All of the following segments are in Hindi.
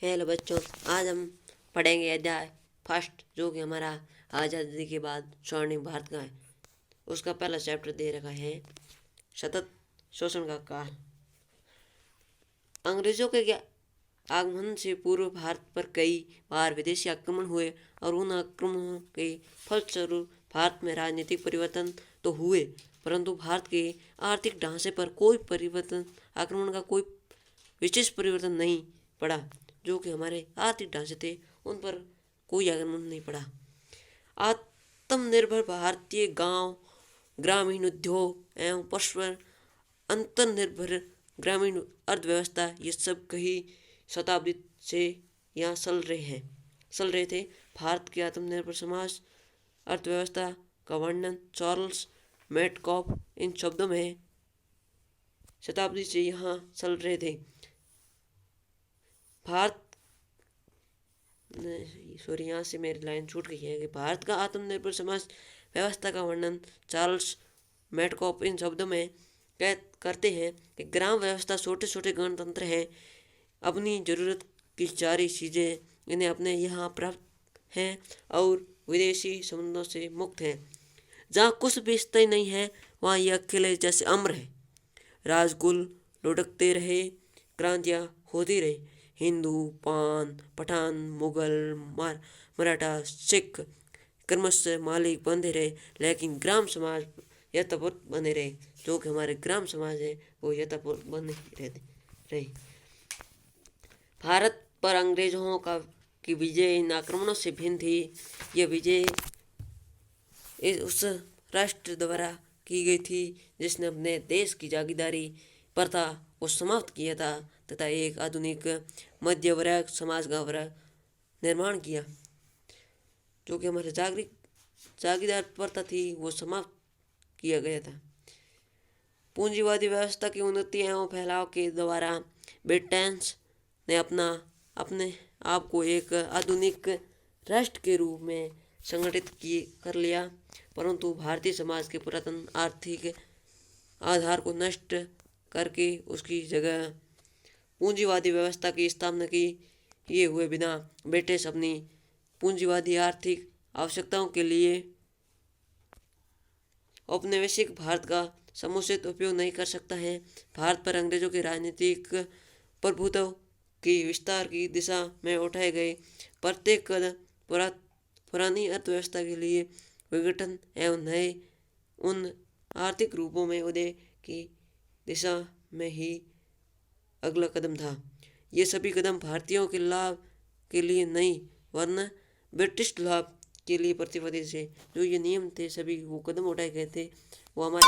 हेलो बच्चों, आज हम पढ़ेंगे अध्याय फर्स्ट, जो कि हमारा आज़ादी के बाद स्वर्णिम भारत का है। उसका पहला चैप्टर दे रखा है सतत शोषण का काल। अंग्रेजों के आगमन से पूर्व भारत पर कई बार विदेशी आक्रमण हुए और उन आक्रमणों के फलस्वरूप भारत में राजनीतिक परिवर्तन तो हुए, परंतु भारत के आर्थिक ढांचे पर कोई परिवर्तन, आक्रमण का कोई विशेष परिवर्तन नहीं पड़ा। जो कि हमारे आर्थिक ढांचे थे उन पर कोई आक्रमण नहीं पड़ा। आत्मनिर्भर भारतीय गांव, ग्रामीण उद्योग एवं परस्पर अंतर्निर्भर ग्रामीण अर्थव्यवस्था, ये सब कई शताब्दी से यहाँ चल रहे थे। भारत के आत्मनिर्भर समाज अर्थव्यवस्था का वर्णन चार्ल्स मेटकॉफ इन शब्दों में शताब्दी से यहाँ चल रहे थे। यहाँ से मेरी लाइन छूट गई है कि भारत का आत्मनिर्भर समाज व्यवस्था का वर्णन चार्ल्स मेटकॉफ इन शब्दों में करते हैं कि ग्राम व्यवस्था छोटे छोटे गणतंत्र हैं, अपनी ज़रूरत की सारी चीज़ें इन्हें अपने यहाँ प्राप्त हैं और विदेशी संबंधों से मुक्त हैं। जहाँ कुछ भी स्थायी नहीं है वहाँ ये अकेले जैसे अम्र है। राजकुल लुढ़कते रहे, क्रांतियाँ होती रही, हिंदू, पान, पठान, मुगल, मराठा, सिख क्रमशः मालिक बनते रहे, लेकिन ग्राम समाज यथावत बने रहे। जो कि हमारे ग्राम समाज है वो यथावत बने रहे। भारत पर अंग्रेजों की विजय इन आक्रमणों से भिन्न थी। यह विजय उस राष्ट्र द्वारा की गई थी जिसने अपने देश की जागीरदारी प्रथा को समाप्त किया था तथा एक आधुनिक मध्य वर्ग समाज का निर्माण किया। जो कि हमारे जागीरदार प्रथा थी वो समाप्त किया गया था। पूंजीवादी व्यवस्था की उन्नति एवं फैलाव के द्वारा ब्रिटेन्स ने अपने आप को एक आधुनिक राष्ट्र के रूप में संगठित कर लिया, परंतु भारतीय समाज के पुरातन आर्थिक आधार को नष्ट करके उसकी जगह पूंजीवादी व्यवस्था की स्थापना की। ये हुए बिना ब्रिटिश अपनी पूंजीवादी आर्थिक आवश्यकताओं के लिए औपनिवेशिक भारत का समुचित उपयोग नहीं कर सकता है। भारत पर अंग्रेजों के राजनीतिक प्रभुत्व की विस्तार की दिशा में उठाए गए प्रत्येक कदम पुरानी अर्थव्यवस्था के लिए विघटन एवं नए उन आर्थिक रूपों में उदय की दिशा में ही अगला कदम था। ये सभी कदम भारतीयों के लाभ के लिए नहीं वरना ब्रिटिश लाभ के लिए प्रतिबद्ध थे। जो ये नियम थे, सभी वो कदम उठाए गए थे, वो हमारे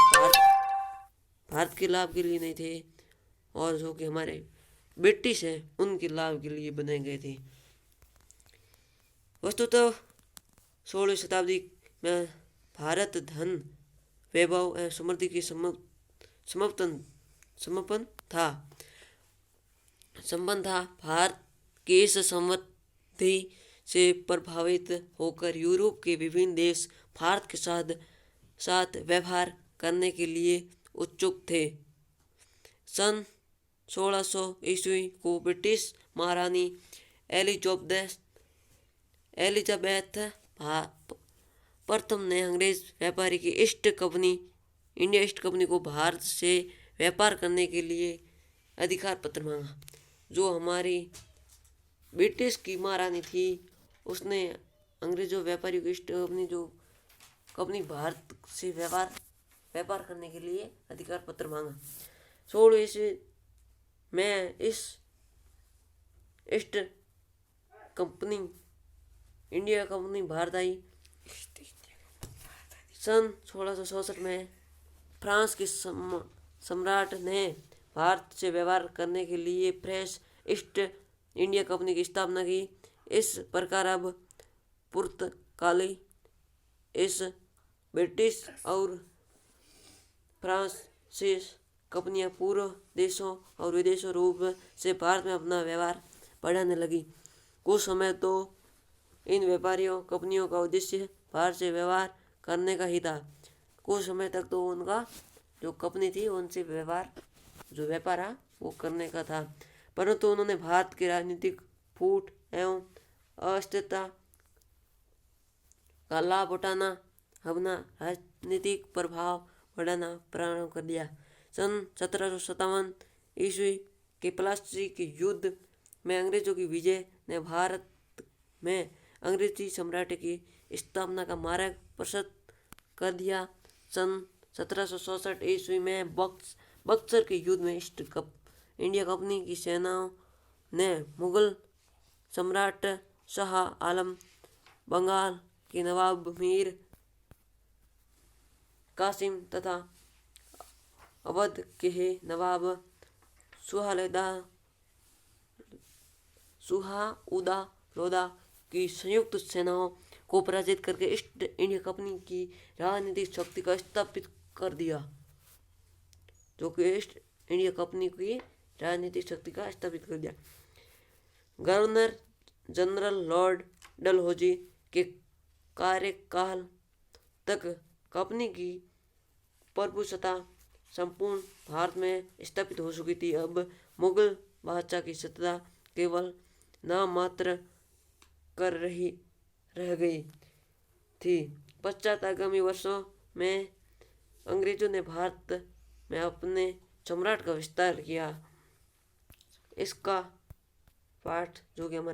भारत के लाभ के लिए नहीं थे और जो कि हमारे ब्रिटिश हैं उनके लाभ के लिए बनाए गए थे। वस्तुतः 16वीं शताब्दी में भारत धन, वैभव एवं समृद्धि की संबंध था। भारत के इस समृद्धि से प्रभावित होकर यूरोप के विभिन्न देश भारत के साथ व्यवहार करने के लिए उत्सुक थे। सन 1600 ईस्वी को ब्रिटिश महारानी एलिजाबेथ प्रथम ने अंग्रेज व्यापारी की इंडिया ईस्ट कंपनी को भारत से व्यापार करने के लिए अधिकार पत्र मांगा। जो हमारी ब्रिटिश की महारानी थी उसने अंग्रेजों व्यापारी की ईस्ट कंपनी भारत से व्यापार करने के लिए अधिकार पत्र मांगा। 16 ईस्वी में इस East company India company Bharat आई। सन 1667 में फ्रांस के सम्राट ने भारत से व्यवहार करने के लिए फ्रेंच ईस्ट इंडिया कंपनी की स्थापना की। इस प्रकार अब पुर्तगाली इस ब्रिटिश और फ्रांसीसी कंपनियां पूर्व देशों और विदेशों रूप से भारत में अपना व्यवहार बढ़ाने लगी। कुछ समय तो इन व्यापारियों कंपनियों का उद्देश्य भारत से व्यवहार करने का ही था। कुछ समय तक तो उनका जो कंपनी थी उनसे व्यापार वो करने का था, परंतु उन्होंने भारत के राजनीतिक फूट एवं अस्थिरता का लाभ उठाना, अपना राजनीतिक प्रभाव बढ़ाना प्रारंभ कर दिया। सन 1757 ईस्वी के प्लासी के युद्ध में अंग्रेजों की विजय ने भारत में अंग्रेजी साम्राज्य की स्थापना का मार्ग प्रशस्त कर दिया। सन 1767 ईस्वी में बक्सर के युद्ध में इंडिया कंपनी की सेनाओं ने मुगल सम्राट शाह आलम, बंगाल के नवाब मीर कासिम तथा अवध के नवाब सुहाउदा लोधा की संयुक्त सेनाओं को पराजित करके ईस्ट इंडिया कंपनी की राजनीतिक शक्ति का स्थापित कर दिया। जो कि ईस्ट इंडिया कंपनी की राजनीतिक शक्ति का स्थापित कर दिया। गवर्नर जनरल लॉर्ड डलहौजी के कार्यकाल तक कंपनी की प्रभुसत्ता संपूर्ण भारत में स्थापित हो चुकी थी। अब मुगल बादशाह की सत्ता केवल नाम मात्र कर रह गई थी। पश्चात आगामी वर्षों में अंग्रेजों ने भारत में अपने सम्राट का विस्तार किया। इसका पाठ जो कि हमारे